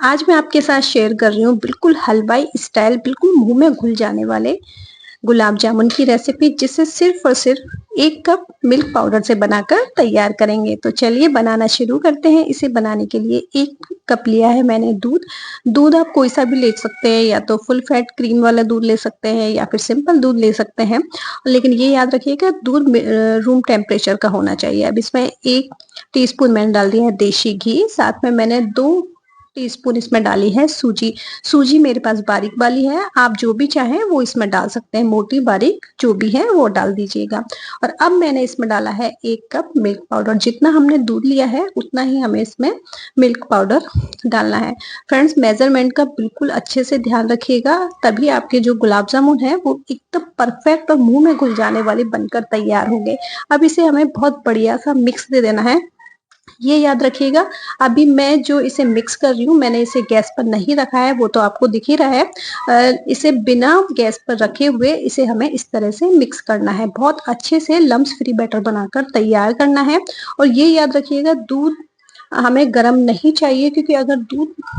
आज मैं आपके साथ शेयर कर रही हूँ बिल्कुल हलवाई स्टाइल बिल्कुल मुंह में घुल जाने वाले गुलाब जामुन की रेसिपी, जिसे सिर्फ और सिर्फ 1 कप मिल्क पाउडर से बनाकर तैयार करेंगे। तो चलिए बनाना शुरू करते हैं। इसे बनाने के लिए 1 कप लिया है मैंने दूध। दूध आप कोई सा भी ले सकते हैं, या तो फुल फैट क्रीम वाला दूध ले सकते हैं या फिर सिंपल दूध ले सकते हैं। लेकिन ये याद रखिएगा दूध रूम टेम्परेचर का होना चाहिए। अब इसमें 1 टीस्पून मैंने डाल दिया है देशी घी, साथ में मैंने 2 टीस्पून इसमें डाली है सूजी। सूजी मेरे पास बारीक वाली है, आप जो भी चाहें वो इसमें डाल सकते हैं, मोटी बारीक जो भी है वो डाल दीजिएगा। और अब मैंने इसमें डाला है 1 कप मिल्क पाउडर। जितना हमने दूध लिया है उतना ही हमें इसमें मिल्क पाउडर डालना है। फ्रेंड्स, मेजरमेंट का बिल्कुल अच्छे से ध्यान रखिएगा, तभी आपके जो गुलाब जामुन है वो एकदम परफेक्ट और मुंह में घुल जाने वाले बनकर तैयार होंगे। अब इसे हमें बहुत बढ़िया सा मिक्स दे देना है। ये याद रखिएगा, अभी मैं जो इसे मिक्स कर रही हूँ, मैंने इसे गैस पर नहीं रखा है, वो तो आपको दिख ही रहा है। इसे बिना गैस पर रखे हुए इसे हमें इस तरह से मिक्स करना है। बहुत अच्छे से लम्स फ्री बैटर बनाकर तैयार करना है। और ये याद रखिएगा, दूध हमें गर्म नहीं चाहिए, क्योंकि अगर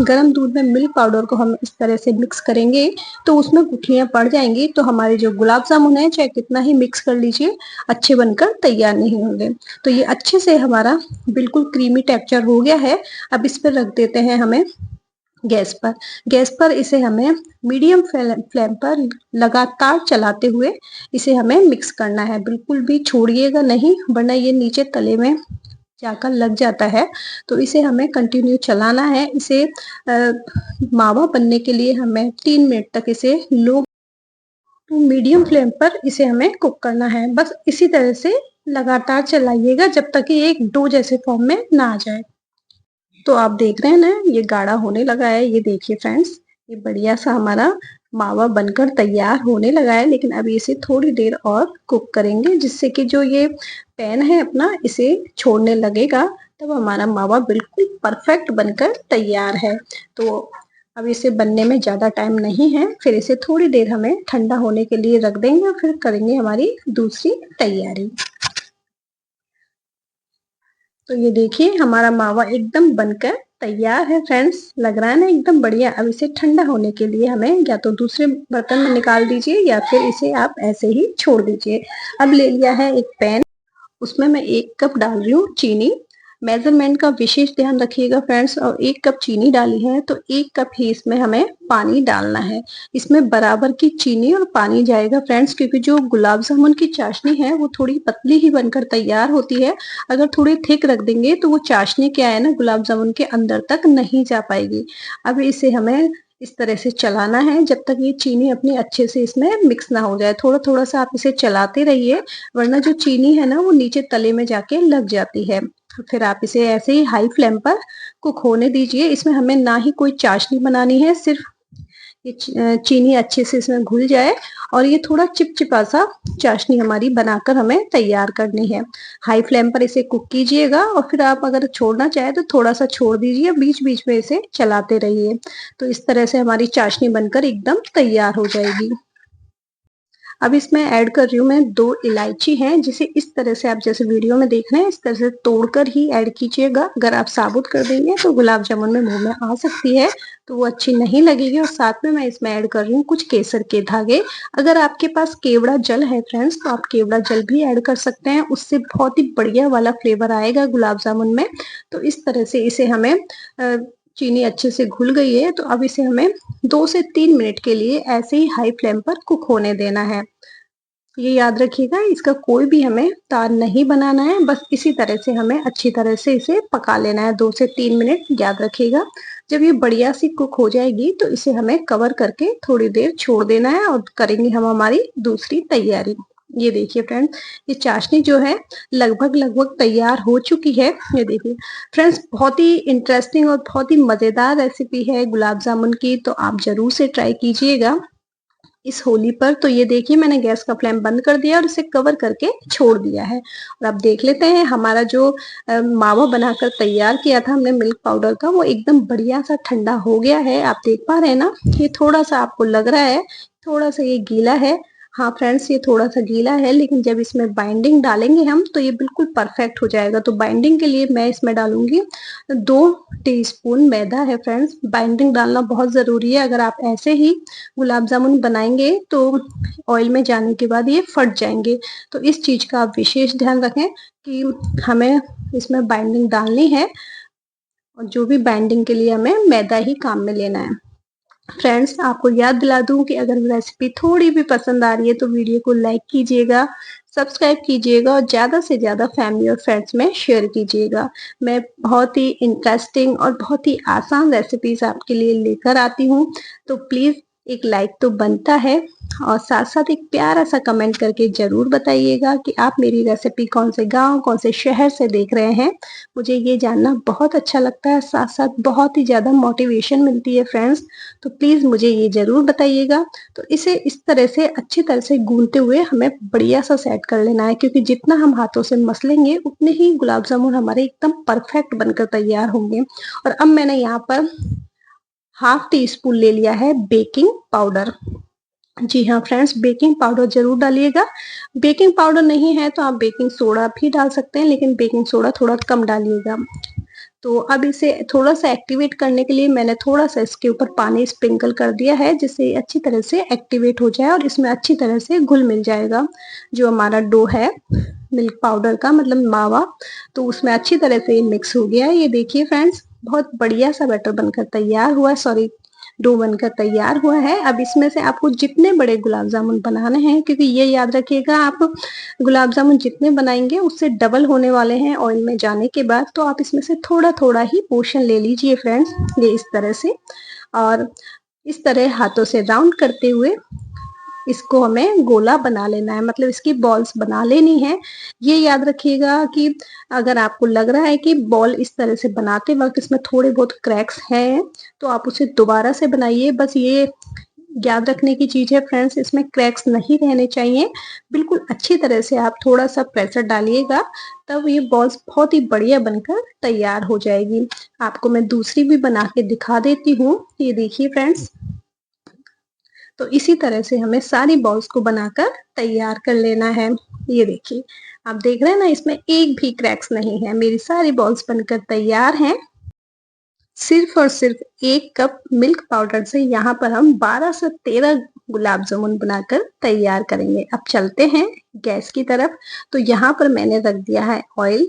गर्म दूध में मिल्क पाउडर को हम इस तरह से मिक्स करेंगे तो उसमें गुठलियां पड़ जाएंगी, तो हमारे जो गुलाब जामुन है चाहे कितना ही मिक्स कर लीजिए अच्छे बनकर तैयार नहीं होंगे। तो ये अच्छे से हमारा बिल्कुल क्रीमी टेक्सचर हो गया है। अब इस पर रख देते हैं हमें गैस पर इसे हमें मीडियम फ्लेम पर लगातार चलाते हुए इसे हमें मिक्स करना है। बिल्कुल भी छोड़िएगा नहीं, वरना ये नीचे तले में जाकर लग जाता है। तो इसे हमें कंटिन्यू चलाना है। इसे मावा बनने के लिए हमें 3 मिनट तक इसे लो टू मीडियम फ्लेम पर इसे हमें कुक करना है। बस इसी तरह से लगातार चलाइएगा जब तक कि एक डो जैसे फॉर्म में ना आ जाए। तो आप देख रहे हैं ना, ये गाढ़ा होने लगा है। ये देखिए फ्रेंड्स, ये बढ़िया सा हमारा मावा बनकर तैयार होने लगा है। लेकिन अभी इसे थोड़ी देर और कुक करेंगे, जिससे कि जो ये पैन है अपना इसे छोड़ने लगेगा, तब हमारा मावा बिल्कुल परफेक्ट बनकर तैयार है। तो अब इसे बनने में ज्यादा टाइम नहीं है, फिर इसे थोड़ी देर हमें ठंडा होने के लिए रख देंगे और फिर करेंगे हमारी दूसरी तैयारी। तो ये देखिए हमारा मावा एकदम बनकर तैयार है फ्रेंड्स, लग रहा है ना एकदम बढ़िया। अब इसे ठंडा होने के लिए हमें या तो दूसरे बर्तन में निकाल दीजिए या फिर इसे आप ऐसे ही छोड़ दीजिए। अब ले लिया है एक पैन, उसमें मैं 1 कप डाल रही हूँ चीनी। मेजरमेंट का विशेष ध्यान रखिएगा फ्रेंड्स। और 1 कप चीनी डाली है तो 1 कप ही इसमें हमें पानी डालना है। इसमें बराबर की चीनी और पानी जाएगा फ्रेंड्स, क्योंकि जो गुलाब जामुन की चाशनी है वो थोड़ी पतली ही बनकर तैयार होती है। अगर थोड़ी थिक रख देंगे तो वो चाशनी क्या है ना, गुलाब जामुन के अंदर तक नहीं जा पाएगी। अब इसे हमें इस तरह से चलाना है जब तक ये चीनी अपनी अच्छे से इसमें मिक्स ना हो जाए। थोड़ा थोड़ा सा आप इसे चलाते रहिए, वरना जो चीनी है ना वो नीचे तले में जाके लग जाती है। फिर आप इसे ऐसे ही हाई फ्लेम पर कुक होने दीजिए। इसमें हमें ना ही कोई चाशनी बनानी है, सिर्फ ये चीनी अच्छे से इसमें घुल जाए और ये थोड़ा चिपचिपा सा चाशनी हमारी बनाकर हमें तैयार करनी है। हाई फ्लेम पर इसे कुक कीजिएगा और फिर आप अगर छोड़ना चाहे तो थोड़ा सा छोड़ दीजिए, बीच बीच में इसे चलाते रहिए। तो इस तरह से हमारी चाशनी बनकर एकदम तैयार हो जाएगी। अब इसमें ऐड कर रही हूँ मैं 2 इलायची हैं, जिसे इस तरह से आप जैसे वीडियो में देख रहे हैं इस तरह से तोड़कर ही ऐड कीजिएगा। अगर आप साबुत कर देंगे तो गुलाब जामुन में मुंह में आ सकती है, तो वो अच्छी नहीं लगेगी। और साथ में मैं इसमें ऐड कर रही हूँ कुछ केसर के धागे। अगर आपके पास केवड़ा जल है फ्रेंड्स तो आप केवड़ा जल भी ऐड कर सकते हैं, उससे बहुत ही बढ़िया वाला फ्लेवर आएगा गुलाब जामुन में। तो इस तरह से इसे हमें चीनी अच्छे से घुल गई है, तो अब इसे हमें 2 से 3 मिनट के लिए ऐसे ही हाई फ्लेम पर कुक होने देना है। ये याद रखिएगा, इसका कोई भी हमें तार नहीं बनाना है, बस इसी तरह से हमें अच्छी तरह से इसे पका लेना है 2 से 3 मिनट। याद रखिएगा, जब ये बढ़िया सी कुक हो जाएगी तो इसे हमें कवर करके थोड़ी देर छोड़ देना है और करेंगे हम हमारी दूसरी तैयारी। ये देखिए फ्रेंड्स, ये चाशनी जो है लगभग लगभग तैयार हो चुकी है। ये देखिए फ्रेंड्स, बहुत ही इंटरेस्टिंग और बहुत ही मजेदार रेसिपी है गुलाब जामुन की, तो आप जरूर से ट्राई कीजिएगा इस होली पर। तो ये देखिए मैंने गैस का फ्लेम बंद कर दिया और इसे कवर करके छोड़ दिया है। और अब देख लेते हैं हमारा जो मावा बनाकर तैयार किया था हमने मिल्क पाउडर का, वो एकदम बढ़िया सा ठंडा हो गया है। आप देख पा रहे हैं ना, ये थोड़ा सा आपको लग रहा है थोड़ा सा ये गीला है। हाँ फ्रेंड्स, ये थोड़ा-सा गीला है, लेकिन जब इसमें बाइंडिंग डालेंगे हम तो ये बिल्कुल परफेक्ट हो जाएगा। तो बाइंडिंग के लिए मैं इसमें डालूँगी 2 टीस्पून मैदा है फ्रेंड्स। बाइंडिंग डालना बहुत ज़रूरी है, अगर आप ऐसे ही गुलाब जामुन बनाएँगे तो ऑयल में जाने के बाद ये फट जाएँगे। तो इस चीज़ का आप विशेष ध्यान रखें कि हमें इसमें बाइंडिंग डालनी है, और जो भी बाइंडिंग के लिए हमें मैदा ही काम में लेना है। फ्रेंड्स, आपको याद दिला दूं कि अगर रेसिपी थोड़ी भी पसंद आ रही है तो वीडियो को लाइक कीजिएगा, सब्सक्राइब कीजिएगा और ज़्यादा से ज़्यादा फैमिली और फ्रेंड्स में शेयर कीजिएगा। मैं बहुत ही इंटरेस्टिंग और बहुत ही आसान रेसिपीज आपके लिए लेकर आती हूँ, तो प्लीज़ एक लाइक तो बनता है, और साथ साथ एक प्यारा सा कमेंट करके ज़रूर बताइएगा कि आप मेरी रेसिपी कौन से गांव, कौन से शहर से देख रहे हैं। मुझे ये जानना बहुत अच्छा लगता है, साथ साथ बहुत ही ज़्यादा मोटिवेशन मिलती है फ्रेंड्स। तो प्लीज़ मुझे ये ज़रूर बताइएगा। तो इसे इस तरह से अच्छी तरह से गूँथते हुए हमें बढ़िया सा सेट कर लेना है, क्योंकि जितना हम हाथों से मसलेंगे उतने ही गुलाब जामुन हमारे एकदम परफेक्ट बनकर तैयार होंगे। और अब मैंने यहाँ पर हाफ टी स्पून ले लिया है बेकिंग पाउडर। जी हाँ फ्रेंड्स, बेकिंग पाउडर ज़रूर डालिएगा। बेकिंग पाउडर नहीं है तो आप बेकिंग सोडा भी डाल सकते हैं, लेकिन बेकिंग सोडा थोड़ा कम डालिएगा। तो अब इसे थोड़ा-सा एक्टिवेट करने के लिए मैंने थोड़ा-सा इसके ऊपर पानी स्प्रिंकल कर दिया है, जिससे ये अच्छी तरह से एक्टिवेट हो जाए और इसमें अच्छी तरह से घुल-मिल जाएगा। जो हमारा डो है मिल्क पाउडर का, मतलब मावा, तो उसमें अच्छी तरह से ये मिक्स हो गया है। ये देखिए फ्रेंड्स, बहुत बढ़िया सा बैटर बनकर तैयार हुआ है, सॉरी डो बनकर तैयार हुआ है। अब इसमें से आपको जितने बड़े गुलाब जामुन बनाने हैं, क्योंकि ये याद रखिएगा आप गुलाब जामुन जितने बनाएँगे उससे डबल होने वाले हैं ऑयल में जाने के बाद, तो आप इसमें से थोड़ा-थोड़ा ही पोर्शन ले लीजिए फ्रेंड्स, ये इस तरह से। और इस तरह हाथों से राउंड करते हुए इसको हमें गोला बना लेना है, मतलब इसकी बॉल्स बना लेनी है। ये याद रखिएगा कि अगर आपको लग रहा है कि बॉल इस तरह से बनाते वक़्त इसमें थोड़े बहुत क्रैक्स हैं, तो आप उसे दोबारा से बनाइए। बस ये याद रखने की चीज़ है फ्रेंड्स, इसमें क्रैक्स नहीं रहने चाहिए। बिल्कुल अच्छी तरह से आप थोड़ा-सा प्रेशर डालिएगा, तब ये बॉल्स बहुत ही बढ़िया बनकर तैयार हो जाएगी। आपको मैं दूसरी भी बना के दिखा देती हूँ। ये देखिए फ्रेंड्स, तो इसी तरह से हमें सारी बॉल्स को बनाकर तैयार कर लेना है। ये देखिए, आप देख रहे हैं ना, इसमें एक भी क्रैक्स नहीं है। मेरी सारी बॉल्स बनकर तैयार हैं। सिर्फ और सिर्फ 1 कप मिल्क पाउडर से यहाँ पर हम 12 से 13 गुलाब जामुन बनाकर तैयार करेंगे। अब चलते हैं गैस की तरफ। तो यहाँ पर मैंने रख दिया है ऑयल।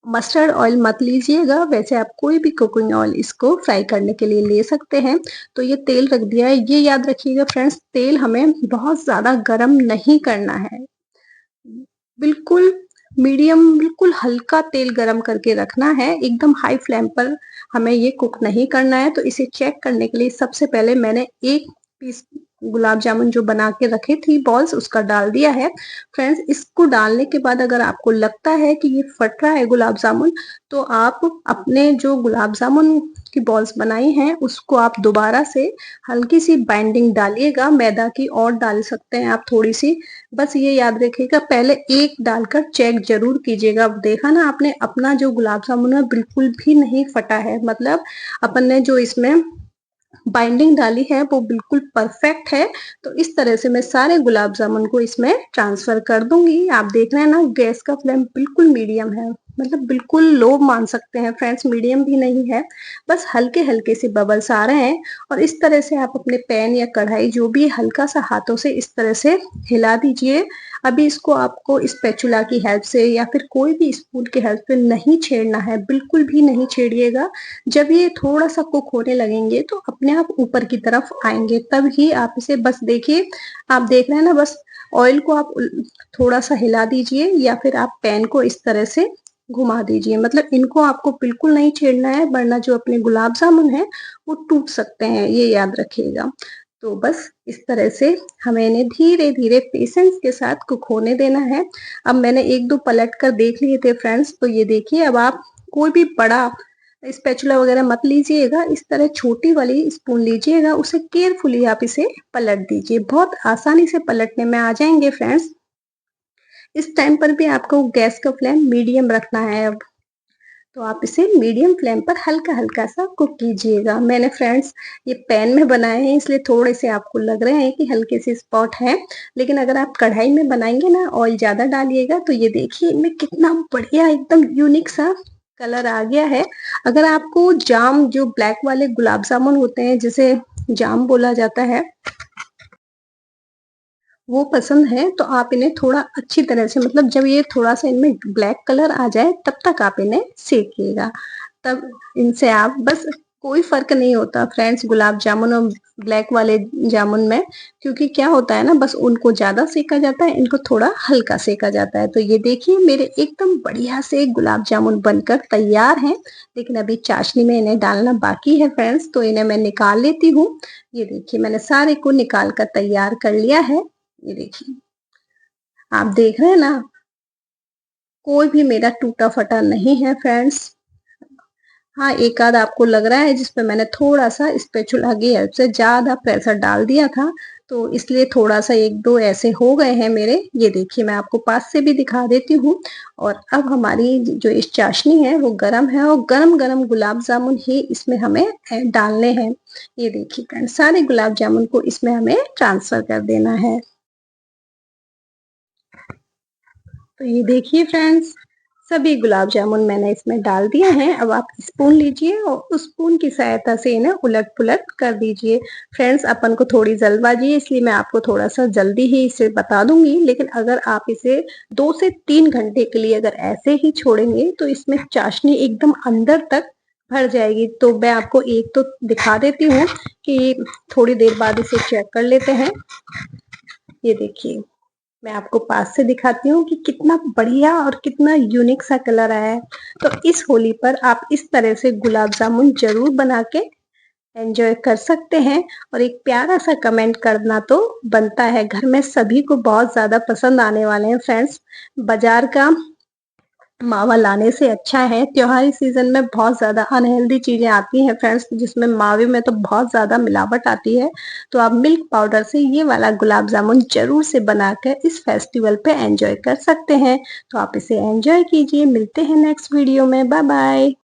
मस्टर्ड ऑयल मत लीजिएगा, वैसे आप कोई भी कुकिंग ऑयल इसको फ्राई करने के लिए ले सकते हैं। तो ये तेल रख दिया है। ये याद रखिएगा फ्रेंड्स, तेल हमें बहुत ज़्यादा गरम नहीं करना है। बिल्कुल मीडियम, बिल्कुल हल्का तेल गरम करके रखना है, एकदम हाई फ्लेम पर हमें ये कुक नहीं करना है। तो इसे चेक करने के लिए सबसे पहले मैंने 1 पीस गुलाब जामुन जो बना के रखी थी बॉल्स, उसका डाल दिया है। फ्रेंड्स, इसको डालने के बाद अगर आपको लगता है कि ये फट रहा है गुलाब जामुन, तो आप अपने जो गुलाब जामुन की बॉल्स बनाई हैं उसको आप दोबारा से हल्की सी बाइंडिंग डालिएगा मैदा की, और डाल सकते हैं आप थोड़ी सी। बस ये याद रखिएगा, पहले एक डालकर चेक जरूर कीजिएगा। अब देखा ना आपने, अपना जो गुलाब जामुन है बिल्कुल भी नहीं फटा है, मतलब अपन ने जो इसमें बाइंडिंग डाली है वो बिल्कुल परफेक्ट है। तो इस तरह से मैं सारे गुलाब जामुन को इसमें ट्रांसफर कर दूंगी। आप देख रहे हैं ना, गैस का फ्लेम बिल्कुल मीडियम है, मतलब बिल्कुल लो मान सकते हैं फ्रेंड्स, मीडियम भी नहीं है। बस हल्के हल्के से बबल्स आ रहे हैं, और इस तरह से आप अपने पैन या कढ़ाई जो भी हल्का सा हाथों से इस तरह से हिला दीजिए। अभी इसको आपको स्पैचुला की हेल्प से या फिर कोई भी स्पून की हेल्प से नहीं छेड़ना है, बिल्कुल भी नहीं छेड़िएगा। जब ये थोड़ा सा कुक होने लगेंगे तो अपने आप ऊपर की तरफ आएंगे, तब ही आप इसे, बस देखिए, आप देख रहे हैं ना, बस ऑयल को आप थोड़ा सा हिला दीजिए या फिर आप पैन को इस तरह से घुमा दीजिए। मतलब इनको आपको बिल्कुल नहीं छेड़ना है, वरना जो अपने गुलाब जामुन है वो टूट सकते हैं, ये याद रखिएगा। तो बस इस तरह से हमें इन्हें धीरे धीरे पेशेंस के साथ कुक होने देना है। अब मैंने एक दो पलट कर देख लिए थे फ्रेंड्स, तो ये देखिए, अब आप कोई भी बड़ा स्पैचुला वगैरह मत लीजिएगा, इस तरह छोटी वाली स्पून लीजिएगा, उसे केयरफुली आप इसे पलट दीजिए। बहुत आसानी से पलटने में आ जाएंगे फ्रेंड्स। इस टाइम पर भी आपको गैस का फ्लेम मीडियम रखना है। अब तो आप इसे मीडियम फ्लेम पर हल्का-हल्का सा कुक कीजिएगा। मैंने फ्रेंड्स ये पैन में बनाए हैं इसलिए थोड़े से आपको लग रहे हैं कि हल्के से स्पॉट हैं, लेकिन अगर आप कढ़ाई में बनाएँगे ना ऑयल ज़्यादा डालिएगा तो ये देखिए इनमें कितना बढ़िया एकदम यूनिक सा कलर आ गया है। अगर आपको जाम जो ब्लैक वाले गुलाब जामुन होते हैं जिसे जाम बोला जाता है वो पसंद है तो आप इन्हें थोड़ा अच्छी तरह से मतलब जब ये थोड़ा-सा इनमें ब्लैक कलर आ जाए तब तक आप इन्हें सेकिएगा। तब इनसे आप बस कोई फ़र्क नहीं होता फ्रेंड्स गुलाब जामुन और ब्लैक वाले जामुन में क्योंकि क्या होता है ना बस उनको ज़्यादा सेका जाता है, इनको थोड़ा हल्का सेका जाता है। तो ये देखिए मेरे एकदम बढ़िया से गुलाब जामुन बनकर तैयार हैं, लेकिन अभी चाशनी में इन्हें डालना बाकी है फ्रेंड्स तो इन्हें मैं निकाल लेती हूँ। ये देखिए मैंने सारे को निकाल कर तैयार कर लिया है। ये देखिए, आप देख रहे हैं ना, कोई भी मेरा टूटा-फटा नहीं है फ्रेंड्स। हाँ, एक आध आपको लग रहा है जिस पे मैंने थोड़ा-सा स्पैचुला की हेल्प से ज़्यादा प्रेशर डाल दिया था, तो इसलिए थोड़ा-सा 1-2 ऐसे हो गए हैं मेरे। ये देखिए मैं आपको पास से भी दिखा देती हूँ और अब हमारी जो इस चाशनी है वो गरम है और गरम-गरम गुलाब जामुन ही इसमें हमें डालने हैं। ये देखिए फ्रेंड्स सारे गुलाब जामुन को इसमें हमें ट्रांसफर कर देना है। तो ये देखिए फ्रेंड्स सभी गुलाब जामुन मैंने इसमें डाल दिए हैं। अब आप स्पून लीजिए और उस स्पून की सहायता से इन्हें उलट-पुलट कर दीजिए। फ्रेंड्स अपन को थोड़ी जल्दबाजी है इसलिए मैं आपको थोड़ा-सा जल्दी ही इसे बता दूँगी, लेकिन अगर आप इसे 2 से 3 घंटे के लिए अगर ऐसे ही छोड़ेंगे तो इसमें चाशनी एकदम अंदर तक भर जाएगी। तो मैं आपको एक तो दिखा देती हूँ कि थोड़ी देर बाद इसे चेक कर लेते हैं। ये देखिए। मैं आपको पास से दिखाती हूँ कि कितना बढ़िया और कितना यूनिक सा कलर आया है। तो इस होली पर आप इस तरह से गुलाब जामुन ज़रूर बना के एन्जॉय कर सकते हैं और एक प्यारा-सा कमेंट करना तो बनता है। घर में सभी को बहुत ज़्यादा पसंद आने वाले हैं फ्रेंड्स। बाज़ार का मावा लाने से अच्छा है, त्योहारी सीज़न में बहुत ज़्यादा अनहेल्दी चीज़ें आती हैं फ्रेंड्स जिसमें मावे में तो बहुत ज़्यादा मिलावट आती है। तो आप मिल्क पाउडर से ये वाला गुलाब जामुन ज़रूर से बनाकर इस फेस्टिवल पे एन्जॉय कर सकते हैं। तो आप इसे एन्जॉय कीजिए, मिलते हैं नेक्स्ट वीडियो में, बाय बाय।